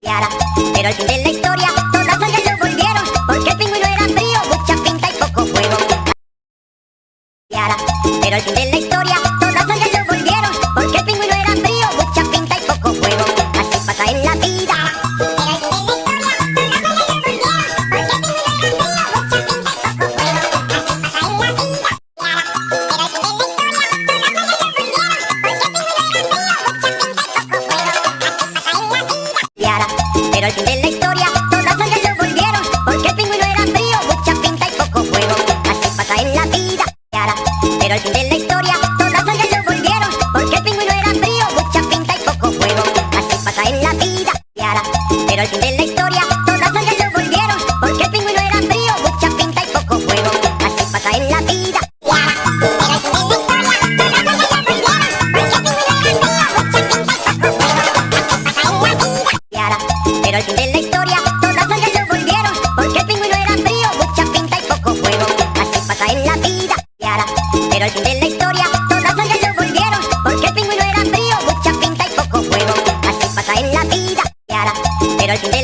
Yara. Pero al fin de la historia, todas las gallos volvieron, porque el pingüino era frío, mucha pinta y poco fuego. Yara. Pero al fin de la historia, todas las gallos volvieron, porque el pingüino era frío, mucha pinta y poco fuego. Así pasa en la vida. Pero al fin de la historia, todas las gallos volvieron, porque el pingüino era frío, mucha pinta y poco fuego. Así pasa en la vida. Yara. Pero al fin de la historia, todas las gallos volvieron, porque el pingüino era frío, mucha pinta y poco fuego. Así pasa en la vida. Yara. Pero al fin de la historia, todas las gallos volvieron, porque el pingüino era frío, mucha pinta y poco fuego. Así pasa en la vida. Yara. Pero al fin de la historia, todas las gallos volvieron, porque el pingüino era frío, mucha pinta y poco fuego. Así pasa en la vida. Yara. Pero al fin de la historia, todas las gallos volvieron, porque el pingüino era frío, mucha pinta y poco fuego. Así pasa en la vida. Yara. Pero al fin de la historia, todas las gallos volvieron, porque el pingüino era frío, mucha pinta y poco fuego. Así pasa en la vida. Yara. Pero al fin de la historia, todas las gallos volvieron, porque el pingüino era frío, mucha pinta y poco fuego. Así pasa en la vida. Yara. Pero al fin de la historia, todas las gallos volvieron, porque el pingüino era frío, mucha pinta y poco fuego. Así pasa en la vida. Yara. Pero al fin de